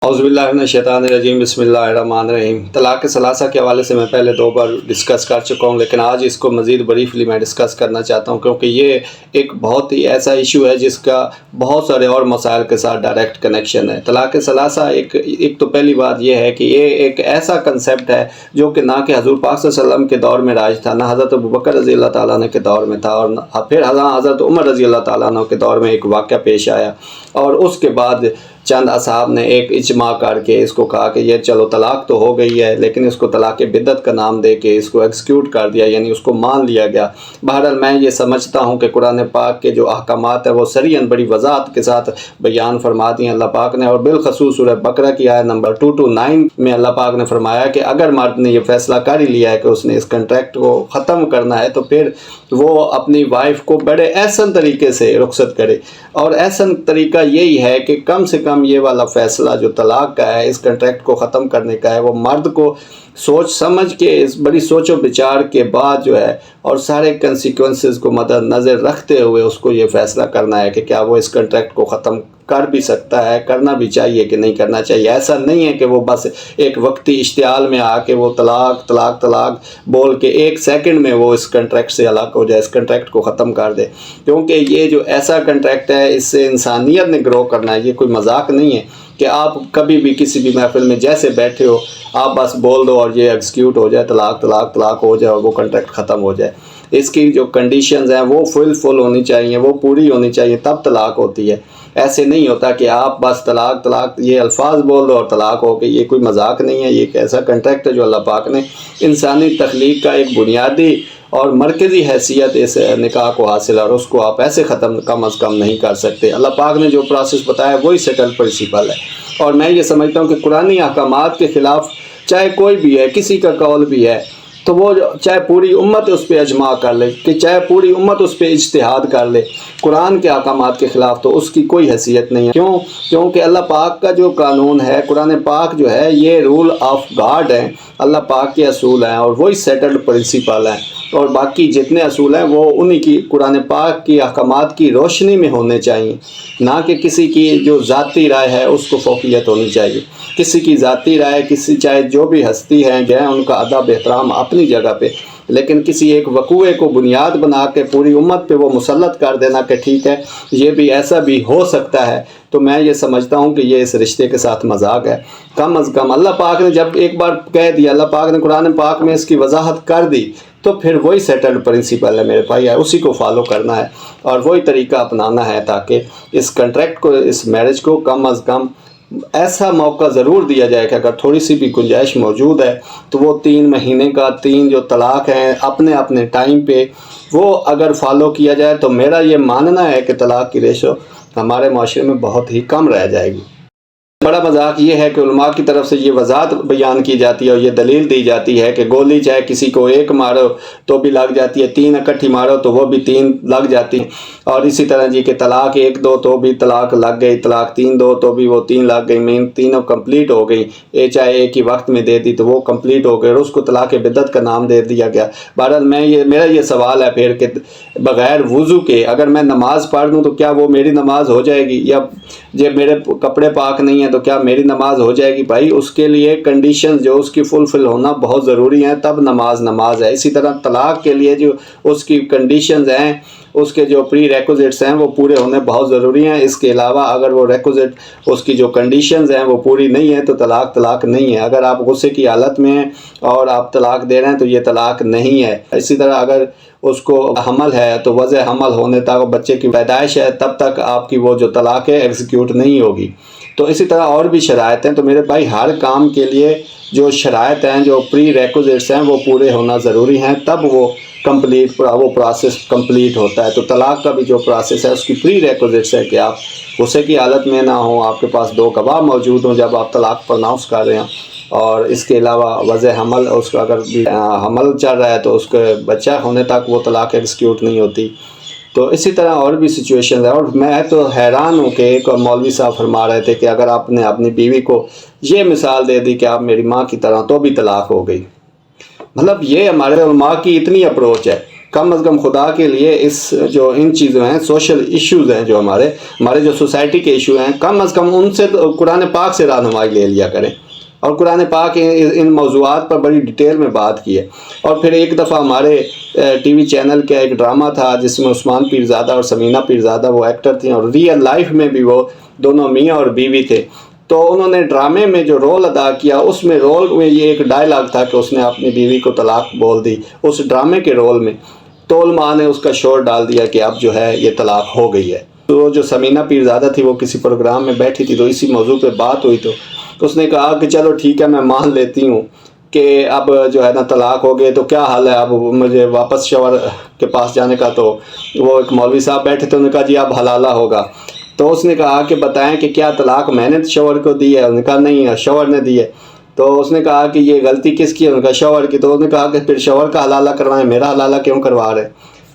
औज़ुबिल्लाहिमिनश्शैतानिर्रजीम बिस्मिल्लाहिर्रहमानिर्रहीम। तलाक़ सलासा के हवाले से मैं पहले 2 बार डिस्कस कर चुका हूँ, लेकिन आज इसको मज़ीद ब्रीफली मैं डिस्कस करना चाहता हूँ, क्योंकि ये एक बहुत ही ऐसा इशू है जिसका बहुत सारे और मसाइल के साथ डायरेक्ट कनेक्शन है। तलाक़ सलासा एक तो पहली बात ये है कि ये एक ऐसा कंसेप्ट है जो कि ना कि हज़ूर पाक सल्लल्लाहु अलैहि वसल्लम के दौर में राज था, ना हज़रत अबू बकर रज़ी अल्लाह तआला अन्हु के दौर में था, और फिर हज़रत उमर रज़ी अल्लाह तआला अन्हु के दौर में एक वाक़या पेश आया, और उसके बाद चंद असहाब ने एक इज्मा करके इसको कहा कि ये चलो तलाक़ तो हो गई है, लेकिन इसको तलाक़ बिद्दत का नाम दे के इसको एक्सिक्यूट कर दिया, यानी उसको मान लिया गया। बहरहाल मैं ये समझता हूँ कि कुरान पाक के जो अहकामात है वो सरीहन बड़ी वज़ाहत के साथ बयान फरमा दिए अल्लाह पाक ने, और बिलखसूस सूरह बकरा की आयत नंबर 229 में अल्लाह पाक ने फरमाया कि अगर मर्द ने ये फ़ैसला कर ही लिया है कि उसने इस कंट्रैक्ट को ख़त्म करना है, तो फिर वो अपनी वाइफ को बड़े एहसन तरीके से रुखसत करे, और एहसन तरीका यही है कि कम से कम ये वाला फ़ैसला जो तलाक़ का है, इस कंट्रैक्ट को ख़त्म करने का है, वो मर्द को सोच समझ के, इस बड़ी सोचो विचार के बाद जो है, और सारे कंसिक्वेंसेस को मद्देनज़र रखते हुए उसको ये फ़ैसला करना है कि क्या वो इस कंट्रैक्ट को ख़त्म कर भी सकता है, करना भी चाहिए कि नहीं करना चाहिए। ऐसा नहीं है कि वो बस एक वक्ती इश्तियाल में आके वो तलाक़ तलाक़ तलाक़ बोल के 1 सेकंड में वो इस कंट्रैक्ट से अलग हो जाए, इस कंट्रैक्ट को ख़त्म कर दे, क्योंकि ये जो ऐसा कंट्रैक्ट है इससे इंसानियत ने ग्रो करना है। ये कोई मजाक नहीं है कि आप कभी भी किसी भी महफिल में जैसे बैठे हो आप बस बोल दो और ये एग्जीक्यूट हो जाए, तलाक़ तलाक़ तलाक़ हो जाए और वो कंट्रैक्ट ख़त्म हो जाए। इसकी जो कंडीशंस हैं वो फुल होनी चाहिए, वो पूरी होनी चाहिए, तब तलाक़ होती है। ऐसे नहीं होता कि आप बस तलाक़ तलाक़ ये अल्फाज बोल दो और तलाक़ हो गई। ये कोई मजाक नहीं है, ये एक ऐसा कंट्रैक्ट है जो अल्लाह पाक ने इंसानी तख्लीक का एक बुनियादी और मरकज़ी हैसियत इस निकाह को हासिल है, और उसको आप ऐसे ख़त्म कम अज़ कम नहीं कर सकते। अल्लाह पाक ने जो प्रोसेस बताया वही सेटल प्रिंसिपल है, और मैं ये समझता हूँ कि कुरानी अहकामात के ख़िलाफ़ चाहे कोई भी है, किसी का कौल भी है, तो वो चाहे पूरी उम्मत उस पर अजमा कर ले, कि चाहे पूरी उम्मत उस पर इज्तिहाद कर ले, कुरान के अहकामात के ख़िलाफ़ तो उसकी कोई हैसियत नहीं है। क्यों? क्योंकि अल्लाह पाक का जो कानून है, कुरान पाक जो है, ये रूल ऑफ गॉड हैं, अल्लाह पाक के असूल हैं, और वही सेटल्ड प्रिंसिपल हैं, और बाकी जितने असूल हैं वो उन्हीं की कुरान पाक की अहकामात की रोशनी में होने चाहिए, ना कि किसी की जो ज़ाती राय है उसको फ़ौक़ियत होनी चाहिए। किसी की ज़ाती राय, किसी चाहे जो भी हस्ती हैं जो हैं, उनका अदब एहतराम अपनी जगह पे, लेकिन किसी एक वक़ूए को बुनियाद बना के पूरी उम्मत पे वो मुसल्लत कर देना कि ठीक है ये भी ऐसा भी हो सकता है, तो मैं ये समझता हूँ कि ये इस रिश्ते के साथ मजाक है। कम अज़ कम अल्लाह पाक ने जब एक बार कह दिया, अल्लाह पाक ने कुरान पाक में इसकी वजाहत कर दी, तो फिर वही सेटल्ड प्रिंसिपल है मेरे भाई, उसी को फॉलो करना है और वही तरीका अपनाना है, ताकि इस कंट्रैक्ट को, इस मैरिज को कम अज़ कम ऐसा मौका ज़रूर दिया जाए कि अगर थोड़ी सी भी गुंजाइश मौजूद है तो वो 3 महीने का 3 जो तलाक़ हैं अपने अपने टाइम पे वो अगर फॉलो किया जाए, तो मेरा ये मानना है कि तलाक़ की रेशो हमारे माशरे में बहुत ही कम रह जाएगी। बड़ा मजाक ये है कि उलमा की तरफ से ये वजाहत बयान की जाती है और ये दलील दी जाती है कि गोली चाहे किसी को 1 मारो तो भी लग जाती है, 3 इकट्ठी मारो तो वो भी 3 लग जाती है, और इसी तरह जी कि तलाक़ 1 2 तो भी तलाक़ लग गई, तलाक़ 3 2 तो भी वो 3 लग गई, मीन तीनों कंप्लीट हो गई। ये चाहे एक ही वक्त में दे दी तो वो कंप्लीट हो गई और उसको तलाक़ बिद्दत का नाम दे दिया गया। बहरहाल मेरा ये सवाल है फिर कि बग़ैर वज़ू के अगर मैं नमाज़ पढ़ दूँ तो क्या वो मेरी नमाज़ हो जाएगी, या जब मेरे कपड़े पाक नहीं है तो क्या मेरी नमाज़ हो जाएगी? भाई उसके लिए कंडीशन जो उसकी फुलफ़िल होना बहुत ज़रूरी है, तब नमाज है। इसी तरह तलाक़ के लिए जो उसकी कंडीशंस हैं, उसके जो प्री रेक्विजिट्स हैं वो पूरे होने बहुत ज़रूरी हैं। इसके अलावा अगर वो रेक्विजिट, उसकी जो कंडीशंस हैं वो पूरी नहीं है तो तलाक़ नहीं है। अगर आप गुस्से की हालत में हैं और आप तलाक़ दे रहे हैं तो ये तलाक़ नहीं है। इसी तरह अगर उसको हमल है तो वज़े हमल होने तक, बच्चे की पैदाइश है तब तक आपकी वो जो तलाक़ है एग्जीक्यूट नहीं होगी। तो इसी तरह और भी शराइत हैं। तो मेरे भाई हर काम के लिए जो शराइत हैं, जो प्री रेक्विजिट्स हैं वो पूरे होना ज़रूरी हैं, तब वो प्रोसेस कंप्लीट होता है। तो तलाक़ का भी जो प्रोसेस है उसकी प्री रेक्विजिट्स है कि आप गुस्से की हालत में ना हो, आपके पास 2 गवाह मौजूद हों जब आप तलाक़ प्रोनाउंस कर रहे हैं, और इसके अलावा वज़े हमल, उसका अगर भी हमल चल रहा है तो उसके बच्चा होने तक वो तलाक़ एग्जीक्यूट नहीं होती। तो इसी तरह और भी सिचुएशन है। और मैं तो हैरान हूँ कि एक मौलवी साहब फरमा रहे थे कि अगर आपने अपनी बीवी को ये मिसाल दे दी कि आप मेरी माँ की तरह, तो भी तलाक़ हो गई। मतलब ये हमारे उलमा की इतनी अप्रोच है کم از کم خدا کے لیے جو ان چیزیں ہیں، سوشل ایشوز ہیں جو ہمارے جو سوسائٹی کے ایشو ہیں، کم از کم ان سے قرآن پاک سے رہنمائی لے لیا کریں۔ اور قرآن پاک ان موضوعات پر بڑی ڈیٹیل میں بات کی ہے۔ اور پھر ایک دفعہ ہمارے ٹی وی چینل کا ایک ڈرامہ تھا جس میں عثمان پیرزادہ اور سمینہ پیرزادہ وہ ایکٹر تھیں، اور ریئل لائف میں بھی وہ دونوں میاں اور بیوی تھے۔ تو انہوں نے ڈرامے میں جو رول ادا کیا، اس میں رول میں یہ ایک ڈائلاگ تھا کہ اس نے اپنی بیوی کو طلاق بول دی اس ڈرامے کے رول میں۔ تو علماء نے اس کا شور ڈال دیا کہ اب جو ہے یہ طلاق ہو گئی ہے۔ تو جو سمینہ پیرزادہ تھی وہ کسی پروگرام میں بیٹھی تھی، تو اسی موضوع پہ بات ہوئی، تو اس نے کہا کہ چلو ٹھیک ہے، میں مان لیتی ہوں کہ اب جو ہے نا طلاق ہو گئے، تو کیا حال ہے اب مجھے واپس شوہر کے پاس جانے کا؟ تو وہ ایک مولوی صاحب بیٹھے تھے، انہوں نے کہا جی اب حلالہ ہوگا۔ تو اس نے کہا کہ بتائیں کہ کیا طلاق میں نے شوہر کو دی ہے؟ انہوں نے کہا نہیں، شوہر نے دی ہے۔ تو اس نے کہا کہ یہ غلطی کس کی ہے؟ انہوں نے کہا شوہر کی۔ تو اس نے کہا کہ پھر شوہر کا حلالہ کروائیں، میرا حلالہ کیوں کروا رہے؟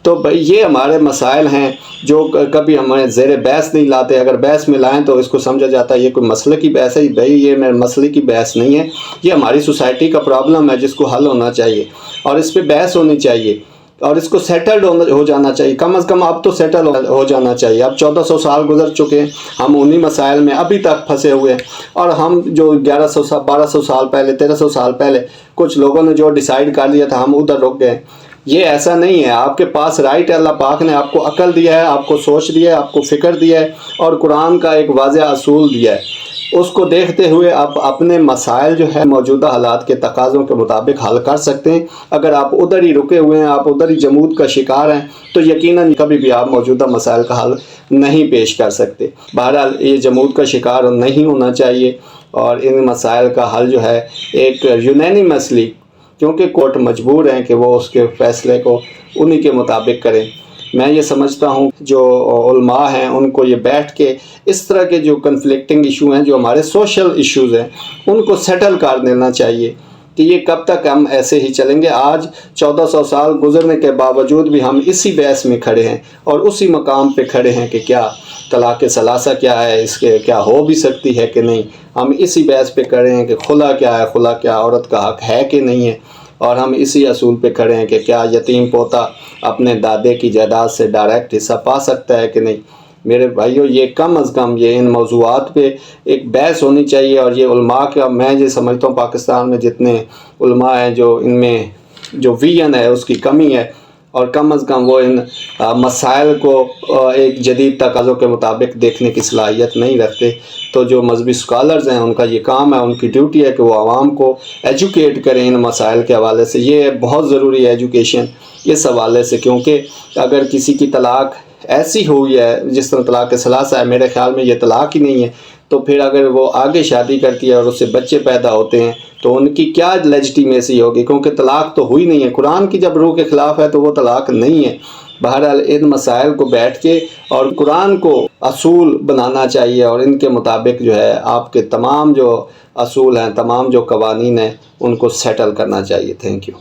تو بھائی یہ ہمارے مسائل ہیں جو کبھی ہمیں زیر بحث نہیں لاتے۔ اگر بحث میں لائیں تو اس کو سمجھا جاتا ہے یہ کوئی مسئلے کی بحث ہے۔ بھائی یہ میرے مسئلے کی بحث نہیں ہے، یہ ہماری سوسائٹی کا پرابلم ہے جس کو حل ہونا چاہیے، اور اس پہ بحث ہونی چاہیے، اور اس کو سیٹلڈ ہو جانا چاہیے۔ کم از کم اب تو سیٹل ہو جانا چاہیے۔ اب 1400 سال گزر چکے ہیں، ہم انہی مسائل میں ابھی تک پھنسے ہوئے ہیں۔ اور ہم جو 1200 سال پہلے 1300 سال پہلے کچھ لوگوں نے جو ڈیسائیڈ کر لیا تھا، ہم ادھر رک گئے۔ یہ ایسا نہیں ہے، آپ کے پاس رائٹ ہے، اللہ پاک نے آپ کو عقل دیا ہے، آپ کو سوچ دیا ہے، آپ کو فکر دیا ہے، اور قرآن کا ایک واضح اصول دیا ہے۔ اس کو دیکھتے ہوئے آپ اپنے مسائل جو ہے موجودہ حالات کے تقاضوں کے مطابق حل کر سکتے ہیں۔ اگر آپ ادھر ہی رکے ہوئے ہیں، آپ ادھر ہی جمود کا شکار ہیں، تو یقیناً کبھی بھی آپ موجودہ مسائل کا حل نہیں پیش کر سکتے۔ بہرحال یہ جمود کا شکار نہیں ہونا چاہیے، اور ان مسائل کا حل جو ہے ایک یونینیمسلی، کیونکہ کورٹ مجبور ہیں کہ وہ اس کے فیصلے کو انہی کے مطابق کریں۔ میں یہ سمجھتا ہوں جو علماء ہیں ان کو یہ بیٹھ کے اس طرح کے جو کنفلکٹنگ ایشو ہیں، جو ہمارے سوشل ایشوز ہیں، ان کو سیٹل کر دینا چاہیے کہ یہ کب تک ہم ایسے ہی چلیں گے۔ آج 1400 سال گزرنے کے باوجود بھی ہم اسی بحث میں کھڑے ہیں، اور اسی مقام پہ کھڑے ہیں کہ کیا طلاق ثلاثہ کیا ہے، اس کے کیا ہو بھی سکتی ہے کہ نہیں۔ ہم اسی بحث پہ کھڑے ہیں کہ خلا کیا ہے، خلا کیا عورت کا حق ہے کہ نہیں ہے، اور ہم اسی اصول پہ کھڑے ہیں کہ کیا یتیم پوتا اپنے دادے کی جائیداد سے ڈائریکٹ حصہ پا سکتا ہے کہ نہیں۔ میرے بھائیوں، یہ کم از کم یہ ان موضوعات پہ ایک بحث ہونی چاہیے، اور یہ علماء کا میں یہ سمجھتا ہوں پاکستان میں جتنے علماء ہیں جو ان میں جو ویژن ہے اس کی کمی ہے، اور کم از کم وہ ان مسائل کو ایک جدید تقاضوں کے مطابق دیکھنے کی صلاحیت نہیں رکھتے۔ تو جو مذہبی اسکالرز ہیں ان کا یہ کام ہے، ان کی ڈیوٹی ہے کہ وہ عوام کو ایجوکیٹ کریں ان مسائل کے حوالے سے۔ یہ بہت ضروری ہے ایجوکیشن اس حوالے سے، کیونکہ اگر کسی کی طلاق ایسی ہوئی ہے جس طرح طلاق ثلاثہ ہے، میرے خیال میں یہ طلاق ہی نہیں ہے، تو پھر اگر وہ آگے شادی کرتی ہے اور اس سے بچے پیدا ہوتے ہیں تو ان کی کیا لیجٹیمیسی ہوگی؟ کیونکہ طلاق تو ہوئی نہیں ہے، قرآن کی جب روح کے خلاف ہے تو وہ طلاق نہیں ہے۔ بہرحال ان مسائل کو بیٹھ کے اور قرآن کو اصول بنانا چاہیے، اور ان کے مطابق جو ہے آپ کے تمام جو اصول ہیں، تمام جو قوانین ہیں، ان کو سیٹل کرنا چاہیے۔ Thank you.